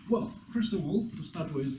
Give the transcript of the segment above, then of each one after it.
Well, first of all, to start with,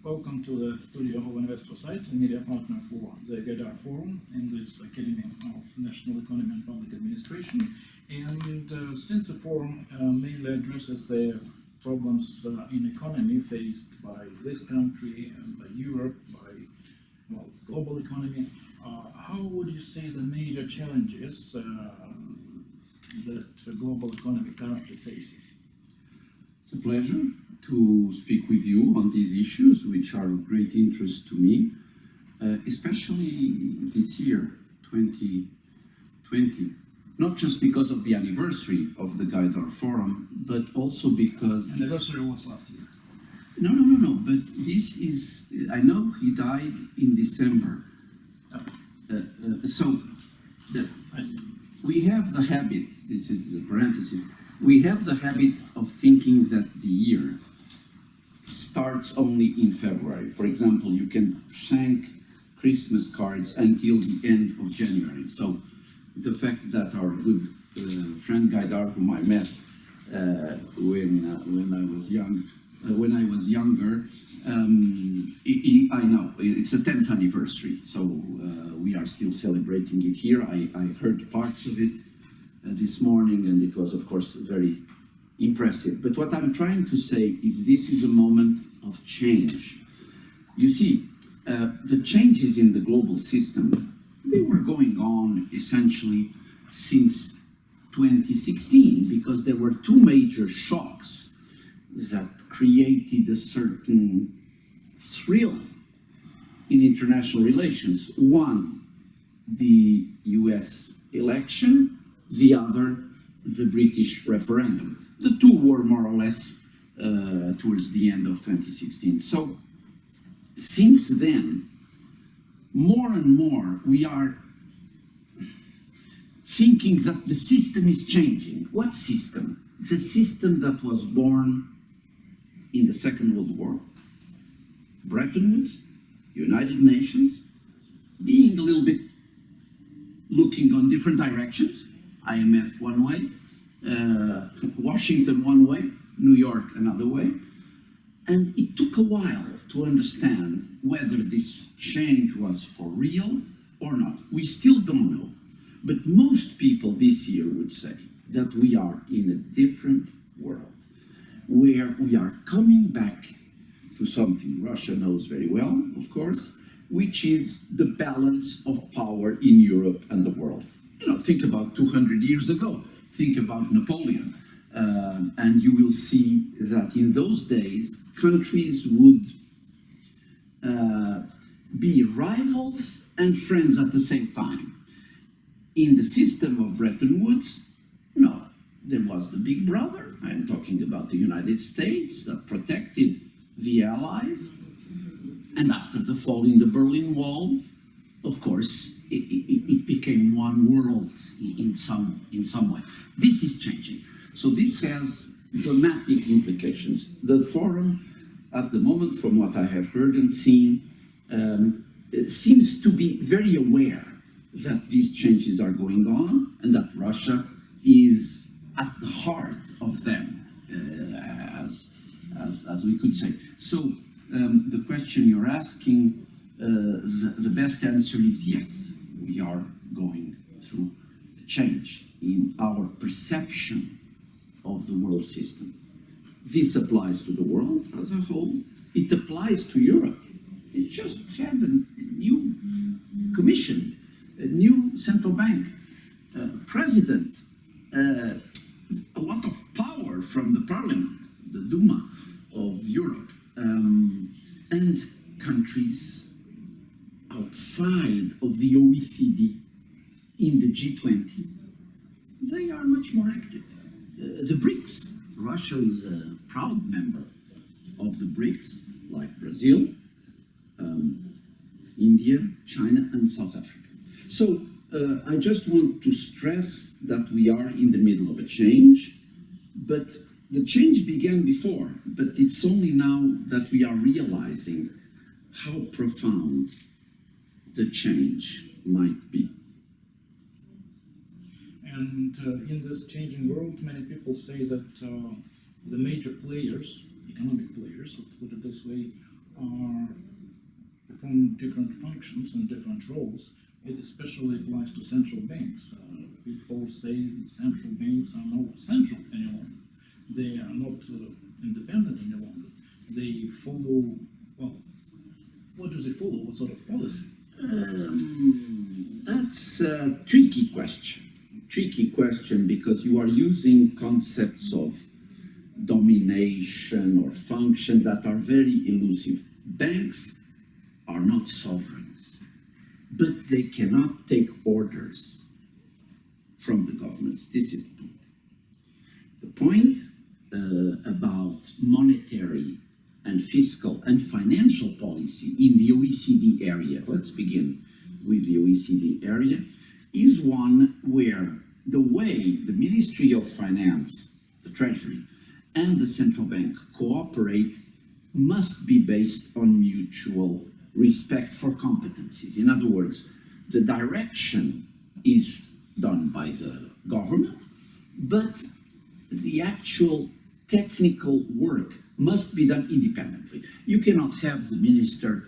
welcome to the studio of Investor Site, a media partner for the GAIDAR Forum in this Academy of National Economy and Public Administration. And since the forum mainly addresses the problems in economy faced by this country and by Europe, by well, global economy, how would you say the major challenges that the global economy currently faces? It's a pleasure to speak with you on these issues, which are of great interest to me, especially this year, 2020. Not just because of the anniversary of the GAIDAR Forum, but also because... Anniversary was last year. No, but this is... I know he died in December. We have the habit, this is a parenthesis, we have the habit of thinking that the year starts only in February. For example, you can thank Christmas cards until the end of January. So the fact that our good friend Gaidar, whom I met when I was younger, I know it's the 10th anniversary, so we are still celebrating it here. I heard parts of it this morning, and it was, of course, very impressive. But what I'm trying to say is this is a moment of change. You see, the changes in the global system, they were going on essentially since 2016, because there were two major shocks that created a certain thrill in international relations. One, the US election, the other, the British referendum. The two were more or less towards the end of 2016. So since then, more and more we are thinking that the system is changing. What system? The system that was born in the Second World War. Bretton Woods, United Nations, being a little bit looking on different directions. IMF one way, Washington one way, New York another way. And it took a while to understand whether this change was for real or not. We still don't know. But most people this year would say that we are in a different world, where we are coming back to something Russia knows very well, of course, which is the balance of power in Europe and the world. You know, think about 200 years ago, think about Napoleon, and you will see that in those days, countries would be rivals and friends at the same time. In the system of Bretton Woods, no, there was the big brother. I'm talking about the United States that protected the Allies. And after the fall in the Berlin Wall, of course, it became one world in some way. This is changing. So this has dramatic implications. The forum, at the moment, from what I have heard and seen, seems to be very aware that these changes are going on and that Russia is at the heart of them, as we could say. So the question you're asking, the best answer is yes, we are going through a change in our perception of the world system. This applies to the world as a whole. It applies to Europe. It just had a new commission, a new central bank, president, a lot of power from the parliament, the Duma of Europe, and countries outside of the OECD in the G20, they are much more active. The BRICS, Russia is a proud member of the BRICS, like Brazil, India, China, and South Africa. So I just want to stress that we are in the middle of a change, but the change began before, but it's only now that we are realizing how profound the change might be. And in this changing world, many people say that the major players economic players, let's put it this way, are performing different functions and different roles. It especially applies to central banks. People say central banks are not central any longer. They are not independent any longer. They follow, well, what do they follow? What sort of policy? That's a tricky question. Tricky question because you are using concepts of domination or function that are very elusive. Banks are not sovereigns, but they cannot take orders from the governments. This is the point. The point about monetary and fiscal and financial policy in the OECD area, let's begin with the OECD area, is one where the way the Ministry of Finance, the Treasury, and the central bank cooperate must be based on mutual respect for competencies. In other words, the direction is done by the government, but the actual technical work must be done independently. You cannot have the minister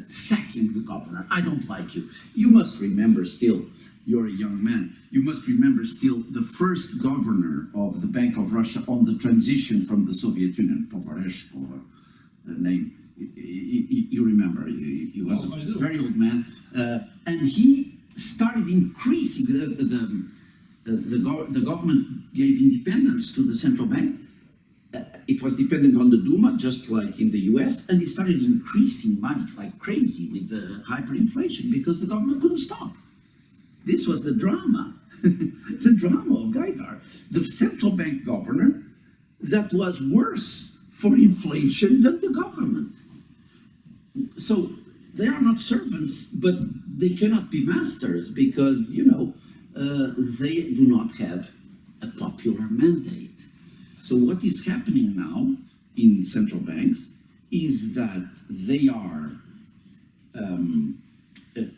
sacking the governor. I don't like you. You must remember still, you're a young man, you must remember still the first governor of the Bank of Russia on the transition from the Soviet Union, Tovarishko, the name, you remember, he was a very old man, and he started increasing the government gave independence to the central bank. It was dependent on the Duma, just like in the US, and he started increasing money like crazy with the hyperinflation because the government couldn't stop. This was the drama, the drama of Gaidar, the central bank governor that was worse for inflation than the government. So they are not servants, but they cannot be masters because, you know, they do not have a popular mandate. So what is happening now in central banks is that they are,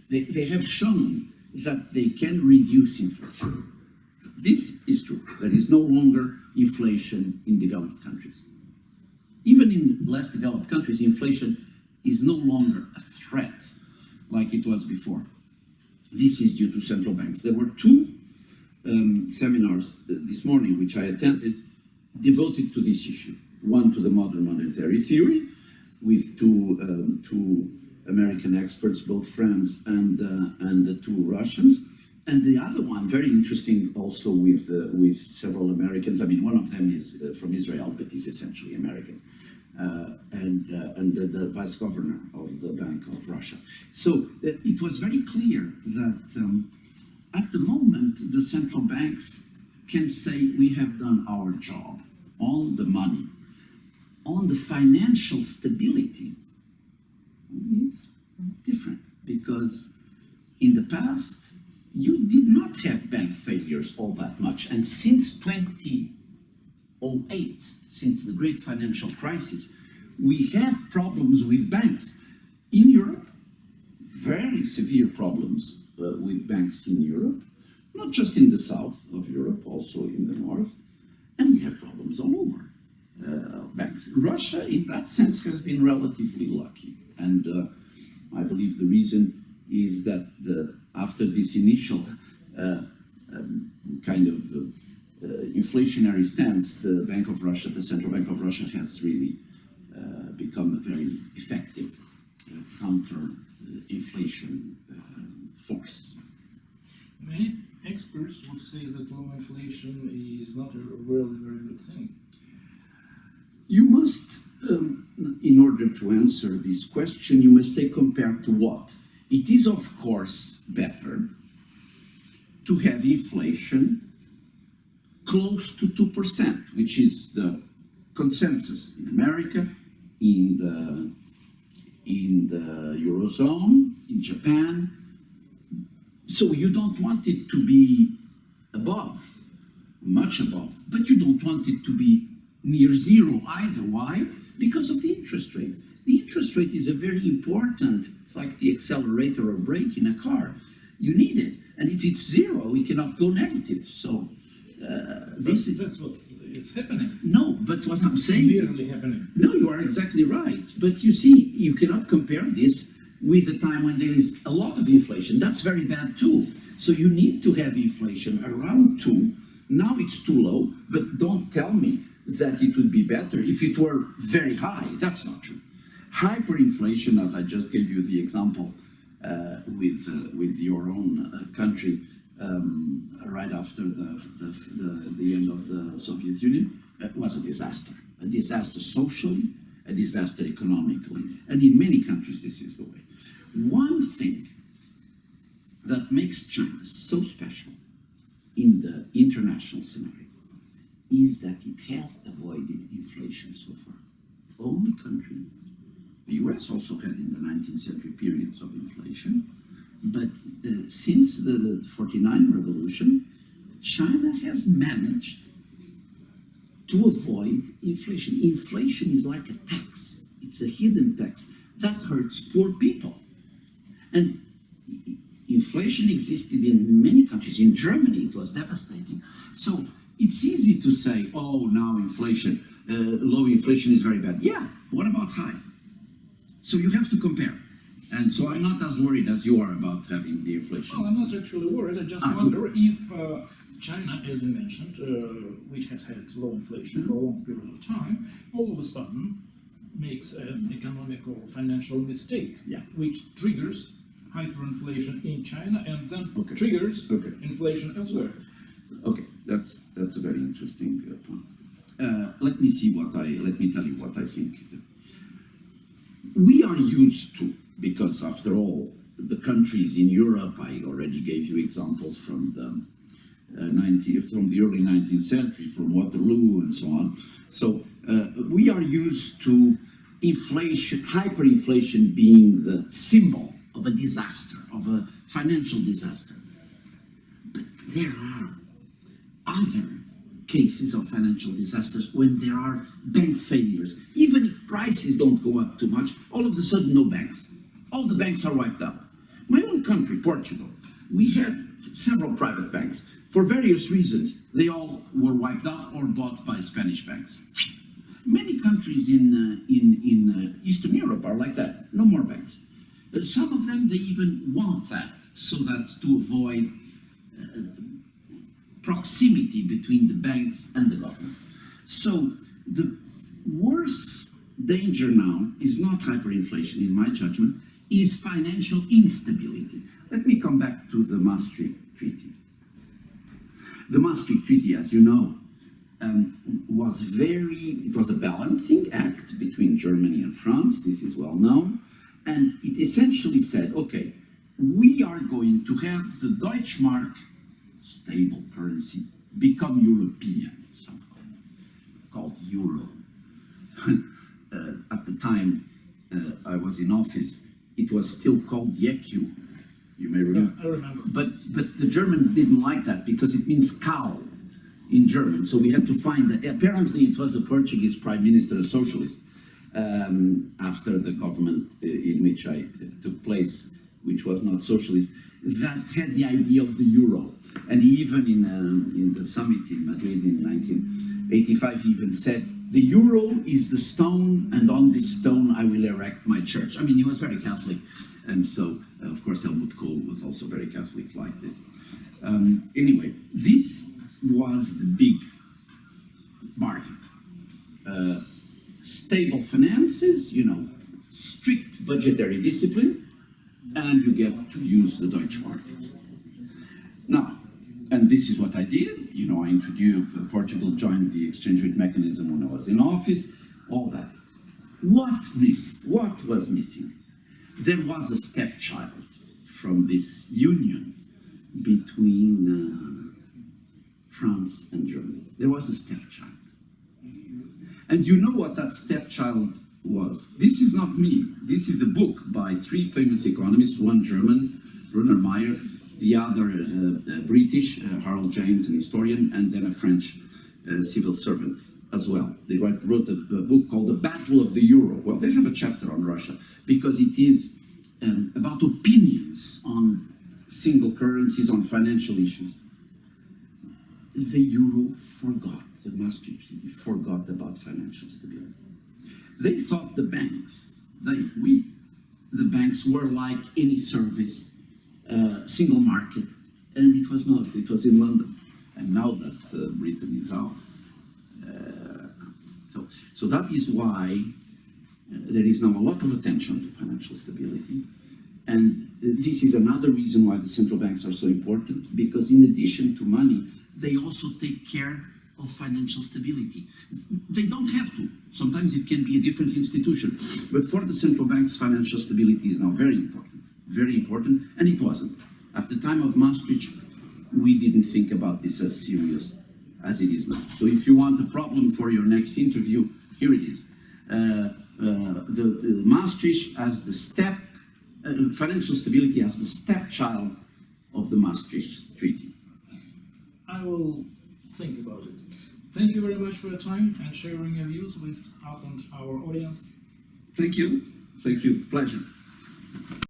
they have shown that they can reduce inflation. This is true. There is no longer inflation in developed countries. Even in less developed countries, inflation is no longer a threat like it was before. This is due to central banks. There were two seminars this morning which I attended devoted to this issue. One to the modern monetary theory with two American experts, both friends and the two Russians, and the other one, very interesting, also with several Americans. I mean, one of them is from Israel, but is essentially American, and the vice governor of the Bank of Russia. So it was very clear that at the moment the central banks can say we have done our job on the money, on the financial stability. It's different because in the past you did not have bank failures all that much, and since 2008, since the great financial crisis, we have problems with banks in Europe, very severe problems with banks in Europe, not just in the south of Europe, also in the north, and we have problems all over banks. Russia, in that sense, has been relatively lucky, and I believe the reason is that after this initial kind of inflationary stance, the Bank of Russia, the Central Bank of Russia, has really become a very effective counter-inflation force. Many experts would say that low inflation is not a really very good thing. You must, in order to answer this question, you must say compared to what? It is, of course, better to have inflation close to 2%, which is the consensus in America, in the Eurozone, in Japan. So you don't want it to be above, much above, but you don't want it to be near zero either. Why? Because of the interest rate. The interest rate is a very important, it's like the accelerator or brake in a car. You need it. And if it's zero, it cannot go negative. So This is That's what is happening. no, but what I'm saying. Merely happening. No, you are exactly right. But you see, you cannot compare this with the time when there is a lot of inflation. That's very bad too. So you need to have inflation around 2. Now it's too low, but don't tell me that it would be better if it were very high. That's not true. Hyperinflation, as I just gave you the example with your own country right after the end of the Soviet Union, was a disaster socially, a disaster economically, and in many countries this is the way. One thing that makes China so special in the international scenario is that it has avoided inflation so far. Only country. The US also had in the 19th century periods of inflation, but since the 49 revolution, China has managed to avoid inflation. Inflation is like a tax. It's a hidden tax that hurts poor people. And inflation existed in many countries. In Germany, it was devastating. So it's easy to say, oh, now inflation, low inflation is very bad. Yeah, what about high? So you have to compare. And so I'm not as worried as you are about having the inflation. Well, I'm not actually worried. I just wonder if China, as you mentioned, which has had low inflation for a long period of time, all of a sudden makes an economic or financial mistake, which triggers hyperinflation in China and then triggers inflation elsewhere. Okay, that's a very interesting point. Let me tell you what I think. We are used to, because after all, the countries in Europe, I already gave you examples from the early 19th century, from Waterloo and so on. So we are used to inflation, hyperinflation being the symbol of a disaster, of a financial disaster. But there are other cases of financial disasters when there are bank failures. Even if prices don't go up too much, all of a sudden no banks. All the banks are wiped out. My own country, Portugal, we had several private banks. For various reasons, they all were wiped out or bought by Spanish banks. Many countries in Eastern Europe are like that. No more banks. Some of them, they even want that, so that's to avoid proximity between the banks and the government. So the worst danger now is not hyperinflation, in my judgment, is financial instability. Let me come back to the Maastricht Treaty. The Maastricht Treaty, as you know, it was a balancing act between Germany and France, this is well known, and it essentially said, okay, we are going to have the Deutschmark, stable currency, become European, called euro. At the time I was in office, it was still called the ECU. You may remember. Yeah, I remember. But the Germans didn't like that because it means cow in German. So we had to find that. Apparently it was a Portuguese prime minister, a socialist, after the government in which I took place, which was not socialist, that had the idea of the euro. And he even in the summit in Madrid in 1985, he even said, the euro is the stone, and on this stone I will erect my church. I mean, he was very Catholic. And so, of course, Helmut Kohl was also very Catholic like that. Anyway, this was the big bargain. Stable finances, you know, strict budgetary discipline, and you get to use the Deutschmark. Now, and this is what I did. You know, I introduced, Portugal joined the exchange rate mechanism when I was in office, all that. What was missing? There was a stepchild from this union between France and Germany. There was a stepchild. And you know what that stepchild was? This is not me. This is a book by 3 famous economists, one German, Brunner Meyer, the other British, Harold James, an historian, and then a French civil servant as well. They wrote a book called The Battle of the Euro. Well, they have a chapter on Russia because it is about opinions on single currencies, on financial issues. the euro forgot, the Maastricht Treaty forgot about financial stability. They thought the banks, the banks were like any service, single market, and it was not. It was in London, and now that Britain is out. So that is why there is now a lot of attention to financial stability. And this is another reason why the central banks are so important, because in addition to money, they also take care of financial stability. They don't have to. Sometimes it can be a different institution. But for the central banks, financial stability is now very important, and it wasn't. At the time of Maastricht, we didn't think about this as serious as it is now. So if you want a problem for your next interview, here it is. The Maastricht as the step, financial stability as the stepchild of the Maastricht Treaty. I will think about it. Thank you very much for your time and sharing your views with us and our audience. Thank you. Thank you. Pleasure.